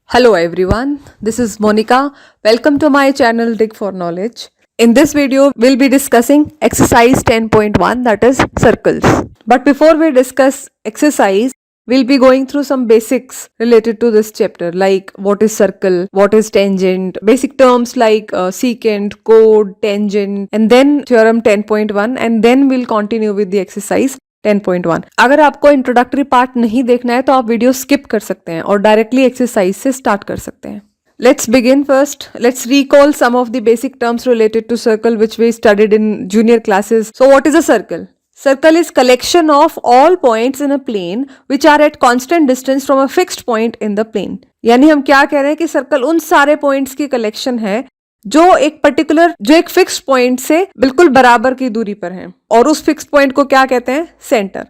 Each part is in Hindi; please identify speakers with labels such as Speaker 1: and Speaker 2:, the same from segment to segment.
Speaker 1: Hello everyone, this is Monica. Welcome to my channel Dig for Knowledge. In this video, we'll be discussing exercise 10.1, that is circles. But before we discuss exercise, we'll be going through some basics related to this chapter, like what is circle, what is tangent, basic terms like secant, chord, tangent, and then theorem 10.1, and then we'll continue with the exercise 10.1. अगर आपको इंट्रोडक्टरी पार्ट नहीं देखना है तो आप वीडियो स्किप कर सकते हैं और डायरेक्टली एक्सरसाइज से स्टार्ट कर सकते हैं. Let's begin first. Let's recall some of the basic terms related to circle which we studied in junior classes. So what is a circle? Circle is collection of all points in a plane which are at constant distance from a fixed point in the plane. यानी हम क्या कह रहे हैं कि सर्कल उन सारे पॉइंट्स की कलेक्शन है जो एक फिक्स्ड पॉइंट से बिल्कुल बराबर की दूरी पर है और उस फिक्स्ड पॉइंट को क्या कहते हैं? Centre.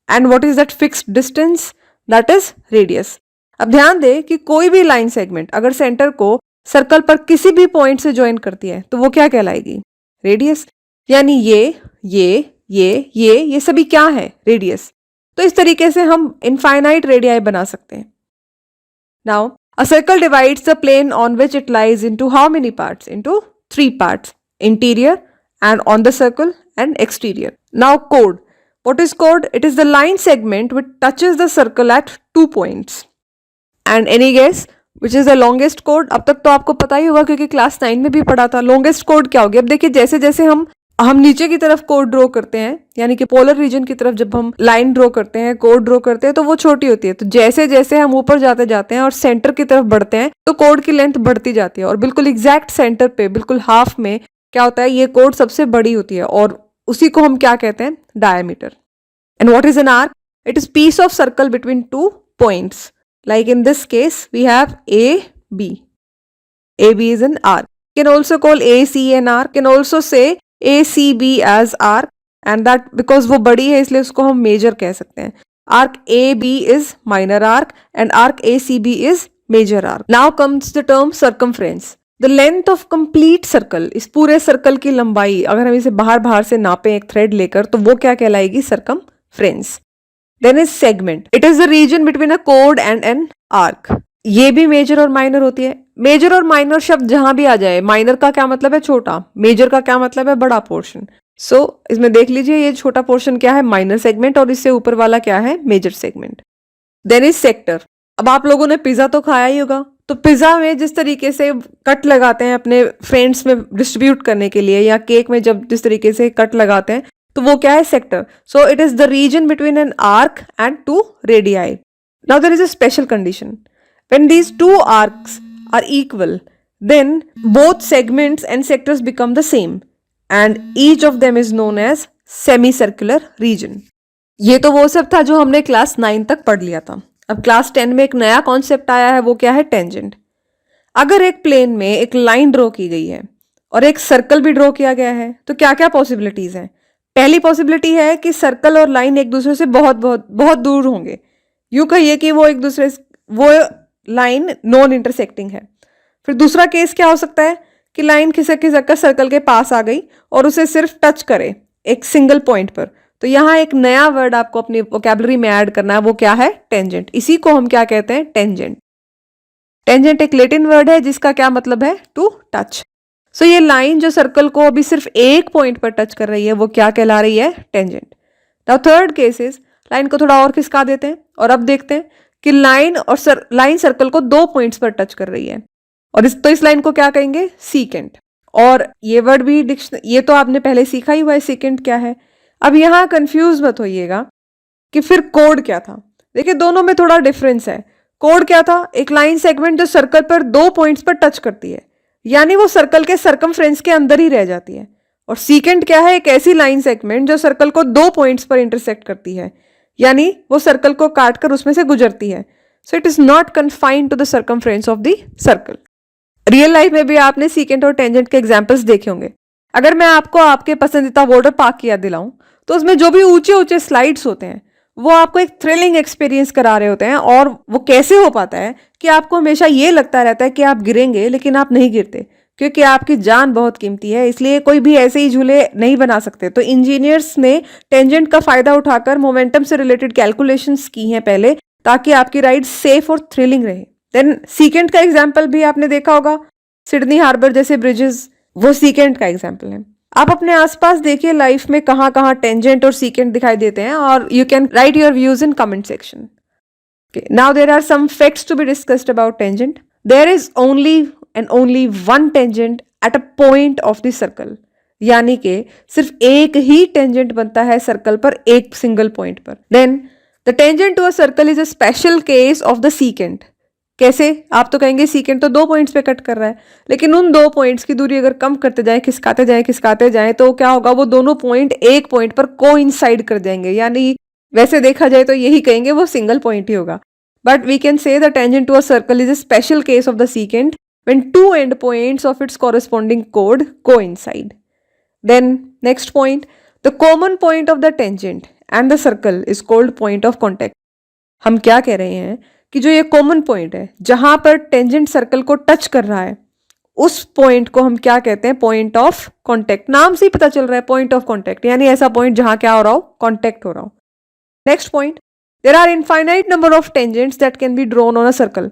Speaker 1: And what is that fixed distance? That is radius. अब ध्यान दें कि कोई भी लाइन सेगमेंट अगर सेंटर को सर्कल पर किसी भी पॉइंट से ज्वाइन करती है तो वो क्या कहलाएगी? रेडियस. यानी ये सभी क्या है? रेडियस. तो इस तरीके से हम इनफाइनाइट रेडियाई बना सकते हैं. Now a circle divides the plane on which it lies into how many parts? Into 3 parts. Interior and on the circle and exterior. Now chord. What is chord? It is the line segment which touches the circle at 2 points. And any guess which is the longest chord? अब तक तो आपको पता ही होगा क्योंकि क्लास 9 में भी पढ़ा था. longest chord क्या होगी? अब देखिए जैसे जैसे हम नीचे की तरफ कोड ड्रॉ करते हैं, यानी कि पोलर रीजन की तरफ जब हम लाइन ड्रॉ करते हैं, कोड ड्रॉ करते हैं, तो वो छोटी होती है. तो जैसे जैसे हम ऊपर जाते जाते हैं और सेंटर की तरफ बढ़ते हैं तो कोड की लेंथ बढ़ती जाती है और बिल्कुल एग्जैक्ट सेंटर पे बिल्कुल हाफ में क्या होता है? ये कोड सबसे बड़ी होती है और उसी को हम क्या कहते हैं? Diameter. And what is an arc? It is piece of circle between 2 points. Like in this case we have AB is an arc. Can also call AC an arc. Can also say ACB as arc, and that because वो बड़ी है इसलिए उसको हम मेजर कह सकते हैं. Arc AB is minor arc and arc ACB is major arc. Now comes the term circumference. The length of complete circle. इस पूरे सर्कल की लंबाई अगर हम इसे बाहर से नापें एक थ्रेड लेकर तो वो क्या कहलाएगी? circumference. Then is segment. It is the region between a chord and an arc. ये भी मेजर और माइनर होती है. मेजर और माइनर शब्द जहां भी आ जाए, माइनर का क्या मतलब है? छोटा. मेजर का क्या मतलब है? बड़ा पोर्शन. सो इसमें देख लीजिए ये छोटा पोर्शन क्या है? माइनर सेगमेंट, और इससे ऊपर वाला क्या है? Major segment. Then is sector. अब आप लोगों ने पिज्जा तो खाया ही होगा, तो पिज्जा में जिस तरीके से कट लगाते हैं अपने फ्रेंड्स में डिस्ट्रीब्यूट करने के लिए, या केक में जब जिस तरीके से कट लगाते हैं, तो वो क्या है? Sector. So it is the region between an arc and 2 radii. Now there is a special condition. When these 2 arcs are equal, then both segments and sectors become the same, and each of them is known as semicircular region. ये तो वो सब था जो हमने क्लास 9 तक पढ़ लिया था. अब क्लास 10 में एक नया कॉन्सेप्ट आया है, वो क्या है? टेंजेंट. अगर एक प्लेन में एक लाइन ड्रॉ की गई है और एक सर्कल भी ड्रॉ किया गया है तो क्या क्या पॉसिबिलिटीज हैं? पहली पॉसिबिलिटी है कि सर्कल और लाइन एक दूसरे से बहुत बहुत बहुत दूर होंगे. यूं कहिए कि वो लाइन नॉन इंटरसेक्टिंग है. फिर दूसरा केस क्या हो सकता है कि लाइन खिसक खिसक कर सर्कल के पास आ गई और उसे सिर्फ टच करे एक सिंगल पॉइंट पर. तो यहाँ एक नया वर्ड आपको अपनी वोकैबुलरी में ऐड करना है, वो क्या है? टेंजेंट. इसी को हम क्या कहते हैं? टेंजेंट. टेंजेंट एक लैटिन वर्ड है जिसका क्या मतलब है? To touch. सो ये लाइन जो सर्कल को अभी सिर्फ एक पॉइंट पर टच कर रही है वो क्या कहला रही है? Tangent. Now third case is line को थोड़ा और खिसका देते हैं और अब देखते हैं कि लाइन सर्कल को 2 पॉइंट्स पर टच कर रही है और इस लाइन को क्या कहेंगे? सीकेंट. और ये वर्ड भी ये तो आपने पहले सीखा ही हुआ है, सीकेंट क्या है. अब यहाँ कंफ्यूज मत होइएगा कि फिर कोड क्या था. देखिए दोनों में थोड़ा डिफरेंस है. कोड क्या था? एक लाइन सेगमेंट जो सर्कल पर 2 पॉइंट्स पर टच करती है, यानी वो सर्कल के सर्कमफ्रेंस के अंदर ही रह जाती है. और सीकेंट क्या है? एक ऐसी लाइन सेगमेंट जो सर्कल को 2 पॉइंट्स पर इंटरसेक्ट करती है, यानी वो सर्कल को काटकर उसमें से गुजरती है. So it is not confined to the circumference of the circle. Real life में भी आपने सीकेंट और टेंजेंट के एग्जांपल्स देखे होंगे. अगर मैं आपको आपके पसंदीदा वाटर पार्क की याद दिलाऊं तो उसमें जो भी ऊंचे ऊंचे स्लाइड्स होते हैं वो आपको एक थ्रिलिंग एक्सपीरियंस करा रहे होते हैं. और वो कैसे हो पाता है कि आपको हमेशा ये लगता रहता है कि आप गिरेंगे, लेकिन आप नहीं गिरते क्योंकि आपकी जान बहुत कीमती है, इसलिए कोई भी ऐसे ही झूले नहीं बना सकते. तो इंजीनियर्स ने टेंजेंट का फायदा उठाकर मोमेंटम से रिलेटेड कैलकुलेशंस की हैं पहले, ताकि आपकी राइड सेफ और थ्रिलिंग रहे. देन सीकेंट का एग्जाम्पल भी आपने देखा होगा, सिडनी हार्बर जैसे ब्रिजेस, वो सीकेंट का एग्जाम्पल है। आप अपने आसपास देखिए लाइफ में कहाँ कहाँ टेंजेंट और सीकेंट दिखाई देते हैं, और you can write your views in comment section. Now there are some facts to be discussed about tangent. There is only and only one tangent at a point of the circle, यानी कि सिर्फ एक ही टेंजेंट बनता है सर्कल पर, एक सिंगल पॉइंट पर। Then the tangent to a circle is a special case of the secant. कैसे? आप तो कहेंगे सीकेंट तो 2 पॉइंट्स पे कट कर रहा है, लेकिन उन 2 पॉइंट्स की दूरी अगर कम करते जाएं, खिसकाते जाएं तो क्या होगा, वो दोनों पॉइंट एक पॉइंट पर कोइंसाइड कर जाएंगे, यानी वैसे देखा जाए तो यही कहेंगे वो सिंगल पॉइंट ही होगा। But we can say the tangent to a circle is a special case of the secant when two endpoints of its corresponding chord coincide. Then next point, the common point of the tangent and the circle is called point of contact. हम क्या कह रहे हैं कि जो ये कॉमन पॉइंट है जहां पर टेंजेंट सर्कल को टच कर रहा है, उस पॉइंट को हम क्या कहते हैं? Point of contact. नाम से ही पता चल रहा है पॉइंट ऑफ कॉन्टेक्ट, यानी ऐसा पॉइंट जहां क्या हो रहा हो, कॉन्टेक्ट हो रहा हो। Next point, there are infinite number of tangents that can be drawn on a circle.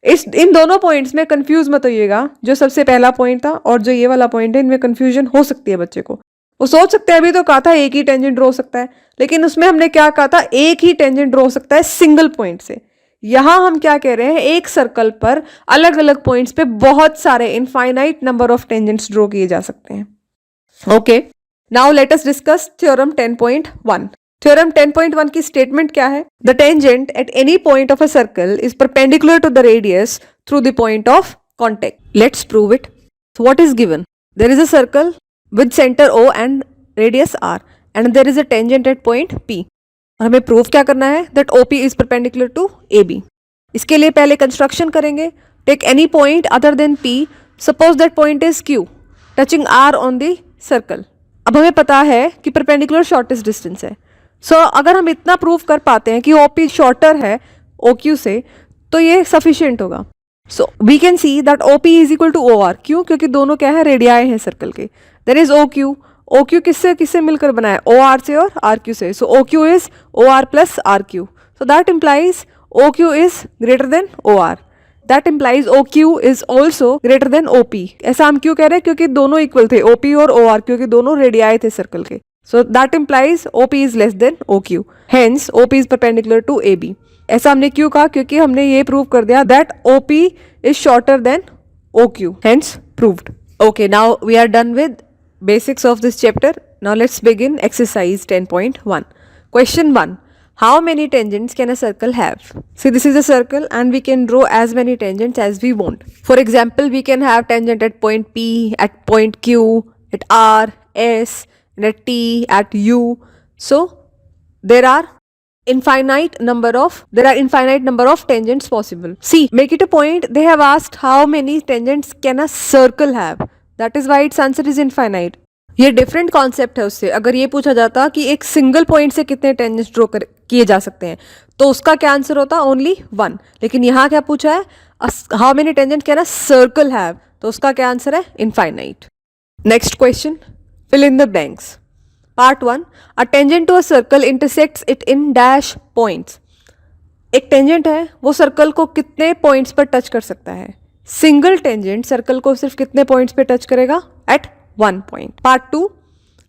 Speaker 1: इन दोनों पॉइंट्स में कंफ्यूज मत होइएगा, जो सबसे पहला पॉइंट था और जो ये वाला पॉइंट है, इनमें कंफ्यूजन हो सकती है बच्चे को। वो सोच सकते हैं अभी तो कहा था एक ही टेंजेंट ड्रॉ हो सकता है, लेकिन उसमें हमने क्या कहा था? एक ही टेंजेंट ड्रॉ हो सकता है सिंगल पॉइंट से। यहां हम क्या कह रहे हैं? एक सर्कल पर अलग अलग पॉइंट्स पे बहुत सारे infinite number of tangents draw किए जा सकते हैं। Okay, now let us discuss theorem 10.1। Theorem 10.1 की स्टेटमेंट क्या है? The tangent at any point of a circle is perpendicular to the radius through the point of contact. Let's prove it. What is given? There is a circle with centre O and radius R and there is a tangent at point P। और हमें प्रूव क्या करना है? That OP is perpendicular to AB। इसके लिए पहले कंस्ट्रक्शन करेंगे। Take any point other than P, suppose that point is Q touching R on the circle. अब हमें पता है कि परपेंडिकुलर शॉर्टेस्ट डिस्टेंस है। सो अगर हम इतना प्रूव कर पाते हैं कि OP शॉर्टर है OQ से, तो ये सफिशिएंट होगा। So we can see that OP is equal to OR। क्यों? क्योंकि दोनों क्या है? रेडियाई हैं सर्कल के। देयर इज OQ किससे किससे मिलकर बना है? OR से और RQ से। सो OQ is OR plus RQ। So that implies OQ is greater than OR। That implies OQ is also greater than OP। ऐसा हम क्यों कह रहे हैं? क्योंकि दोनों इक्वल थे, OP और OR, क्योंकि दोनों रेडियाई थे सर्कल के। So that implies OP is less than OQ. Hence OP is perpendicular to AB. ऐसा हमने क्यों कहा? क्योंकि हमने ये प्रूव कर दिया that OP is shorter than OQ. Hence proved. Okay, now we are done with basics of this chapter. Now let's begin exercise 10.1. Question 1. How many tangents can a circle have? See, this is a circle and we can draw as many tangents as we want. For example, we can have tangent at point P, at point Q, at R, S, and at T, at U. So there are infinite number of tangents possible. See, make it a point. They have asked how many tangents can a circle have. That is why its answer is infinite. ये डिफरेंट कॉन्सेप्ट है उससे। अगर ये पूछा जाता कि एक सिंगल पॉइंट से कितने टेंजेंट्स ड्रॉ किए जा सकते हैं, तो उसका क्या आंसर होता? ओनली 1। लेकिन यहाँ क्या पूछा है? How many tangent can a circle have, तो उसका क्या आंसर है? Infinite. Next question, fill in the blanks. Part 1. A tangent to a circle intersects it in dash points. एक टेंजेंट है, वो सर्कल को कितने पॉइंट्स पर टच कर सकता है? सिंगल टेंजेंट सर्कल को सिर्फ कितने पॉइंट्स पे टच करेगा? At 1 point. Part 2.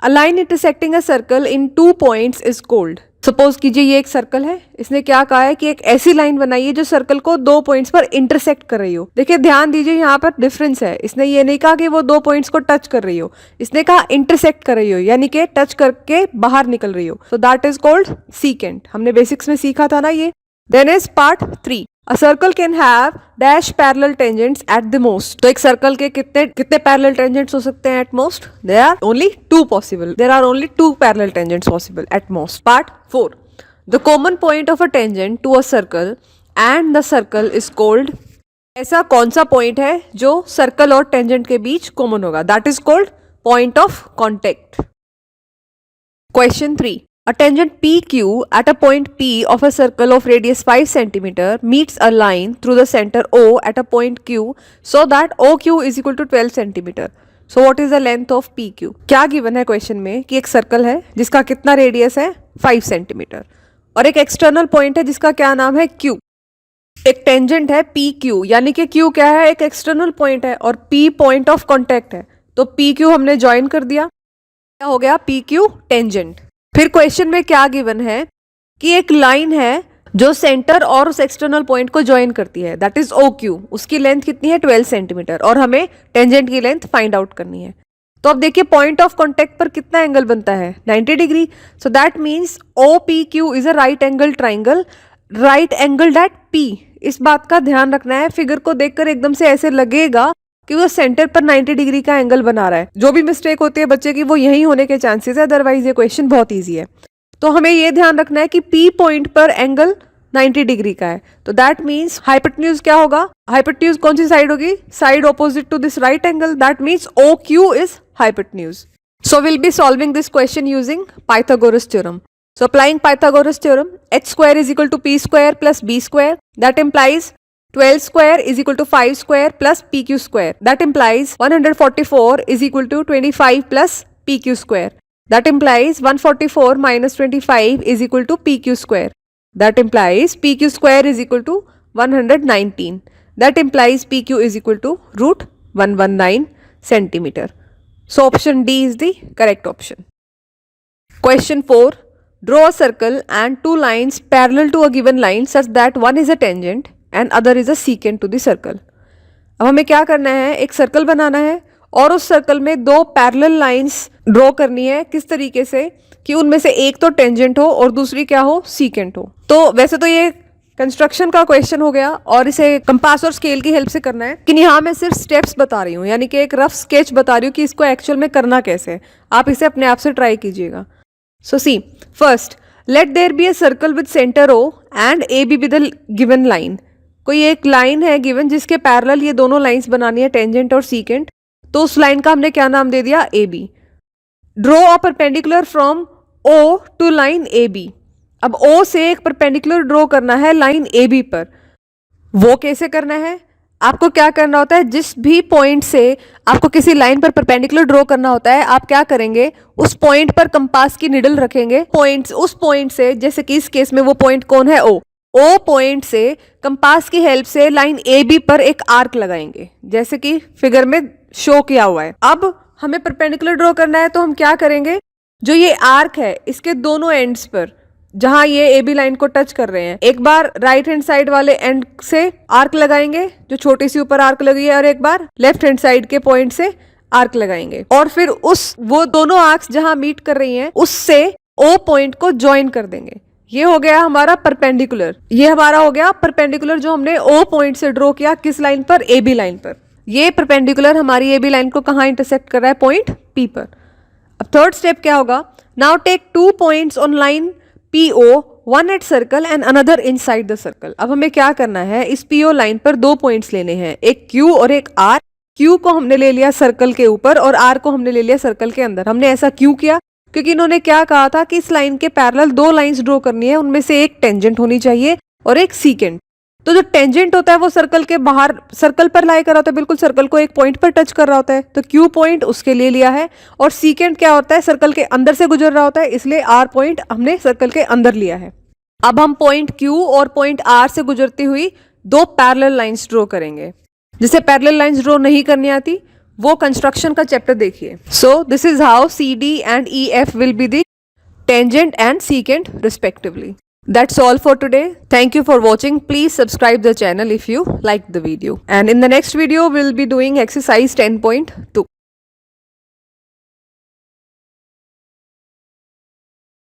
Speaker 1: A line intersecting a circle in 2 points is called. Suppose कीजिए ये एक सर्कल है, इसने क्या कहा है कि एक ऐसी लाइन बनाई है जो सर्कल को 2 पॉइंट्स पर इंटरसेक्ट कर रही हो। देखिए ध्यान दीजिए, यहाँ पर डिफरेंस है। इसने ये नहीं कहा कि वो 2 पॉइंट्स को टच कर रही हो, इसने कहा इंटरसेक्ट कर रही हो, यानी कि टच करके बाहर निकल रही हो। So that is called secant. हमने बेसिक्स में सीखा था ना ये। Then is part 3. A circle can have dash parallel tangents at the most. तो एक सर्कल के कितने parallel tangents हो सकते हैं at most? There are only 2 possible. There are only 2 parallel tangents possible at most. Part 4. The common point of a tangent to a circle and the circle is called. ऐसा कौन सा पॉइंट है जो सर्कल और टेंजेंट के बीच कॉमन होगा? That is called point of contact. Question 3. A tangent PQ at a point P of a circle of radius 5 cm meets a line through the center O at a point Q so that OQ is equal to 12 cm. So what is the length of PQ? क्या गिवन है क्वेश्चन में कि एक सर्कल है जिसका कितना रेडियस है? 5 cm, और एक एक्सटर्नल पॉइंट है जिसका क्या नाम है? Q। एक टेंजेंट है पी क्यू, यानी कि क्यू क्या है, एक एक्सटर्नल पॉइंट है और पी पॉइंट ऑफ कांटेक्ट है, तो पी क्यू हमने ज्वाइन कर दिया, क्या हो गया, पी क्यू टेंजेंट। फिर क्वेश्चन में क्या गिवन है कि एक लाइन है जो सेंटर और उस एक्सटर्नल पॉइंट को ज्वाइन करती है, दैट इज ओ क्यू, उसकी लेंथ कितनी है 12 सेंटीमीटर और हमें टेंजेंट की लेंथ फाइंड आउट करनी है। तो अब देखिए पॉइंट ऑफ कॉन्टेक्ट पर कितना एंगल बनता है, 90 degree. So that means O P Q is a right angle triangle, right angle at P. इस बात का ध्यान रखना है, फिगर को देखकर एकदम से ऐसे लगेगा कि वो सेंटर पर 90 डिग्री का एंगल बना रहा है। जो भी मिस्टेक होती है बच्चे की वो यही होने के चांसेस है, अदरवाइज ये क्वेश्चन बहुत ईजी है। तो हमें ये ध्यान रखना है कि पी पॉइंट पर एंगल 90 डिग्री का है, तो दैट मीन्स हाइपोटेन्यूज क्या होगा, हाइपोटेन्यूज कौन सी साइड होगी, side opposite to this right angle, that means O Q is hypotenuse. So we'll be solving this question using Pythagoras theorem. So applying Pythagoras theorem, h square is equal to p square plus b square. That implies 12 square is equal to 5 square plus pq square. That implies 144 is equal to 25 plus pq square. That implies 144 minus 25 is equal to pq square. That implies pq square is equal to 119. That implies pq is equal to root 119 centimeter. So option D is the correct option. Question 4. Draw a circle and two lines parallel to a given line such that one is a tangent and other is a secant to the circle. अब हमें क्या करना है, एक सर्कल बनाना है और उस सर्कल में दो पैरेलल लाइंस ड्रॉ करनी है, किस तरीके से कि उनमें से एक तो टेंजेंट हो और दूसरी क्या हो, सीकेंट हो। तो वैसे तो ये कंस्ट्रक्शन का क्वेश्चन हो गया और इसे कंपास और स्केल की हेल्प से करना है, लेकिन यहाँ मैं सिर्फ स्टेप्स बता रही हूँ, यानी कि एक रफ स्केच बता रही हूँ कि इसको एक्चुअल में करना कैसे है। आप इसे अपने आप से ट्राई कीजिएगा। So see, first let there be a circle with centre O and A B with given line. कोई एक लाइन है गिवन जिसके पैरेलल ये दोनों लाइंस बनानी है, टेंजेंट और सीकेंट, तो उस लाइन का हमने क्या नाम दे दिया, A B. Draw a perpendicular from O to line A B. अब O से एक परपेंडिकुलर ड्रॉ करना है लाइन ए बी पर। वो कैसे करना है, आपको क्या करना होता है, जिस भी पॉइंट से आपको किसी लाइन पर परपेंडिकुलर ड्रॉ करना होता है, आप क्या करेंगे, उस पॉइंट पर कंपास की निडल रखेंगे, पॉइंट्स उस पॉइंट से, जैसे कि इस केस में वो पॉइंट कौन है, ओ पॉइंट से कंपास की हेल्प से लाइन ए बी पर एक आर्क लगाएंगे, जैसे कि फिगर में शो किया हुआ है। अब हमें परपेंडिकुलर ड्रॉ करना है, तो हम क्या करेंगे, जो ये आर्क है इसके दोनों एंड्स पर जहां ये ए बी लाइन को टच कर रहे हैं, एक बार राइट हैंड साइड वाले एंड से आर्क लगाएंगे, जो छोटी सी ऊपर आर्क लगी है, और एक बार लेफ्ट हैंड साइड के पॉइंट से आर्क लगाएंगे, और फिर वो दोनों आर्क्स जहां मीट कर रही हैं उससे ओ पॉइंट को ज्वाइन कर देंगे। ये हो गया हमारा परपेंडिकुलर, ये हमारा हो गया परपेंडिकुलर जो हमने ओ पॉइंट से ड्रॉ किया, किस लाइन पर, ए बी लाइन पर। ये परपेंडिकुलर हमारी ए बी लाइन को कहां इंटरसेक्ट कर रहा है, पॉइंट पी पर। अब थर्ड स्टेप क्या होगा, now take 2 points on line PO, one at circle and another inside the circle। अब हमें क्या करना है, इस PO लाइन पर दो पॉइंट्स लेने हैं, एक Q और एक R। Q को हमने ले लिया सर्कल के ऊपर और R को हमने ले लिया सर्कल के अंदर। हमने ऐसा क्यों किया, क्योंकि इन्होंने क्या कहा था कि इस लाइन के पैरेलल दो लाइंस ड्रॉ करनी है, उनमें से एक टेंजेंट होनी चाहिए और एक सीकेंट। तो जो टेंजेंट होता है वो सर्कल के बाहर, सर्कल पर लाई कर रहा होता है, बिल्कुल सर्कल को एक पॉइंट पर टच कर रहा होता है, तो Q पॉइंट उसके लिए लिया है, और सीकेंट क्या होता है, सर्कल के अंदर से गुजर रहा होता है, इसलिए R पॉइंट हमने सर्कल के अंदर लिया है। अब हम पॉइंट Q और पॉइंट R से गुजरती हुई दो पैरेलल लाइंस ड्रॉ करेंगे। जिसे पैरेलल लाइंस ड्रॉ नहीं करनी आती वो कंस्ट्रक्शन का चैप्टर देखिए। So this is how CD and EF will be the tangent and secant respectively. That's all for today. Thank you for watching. Please subscribe the channel if you liked the video. And in the next video, we'll be doing exercise 10.2.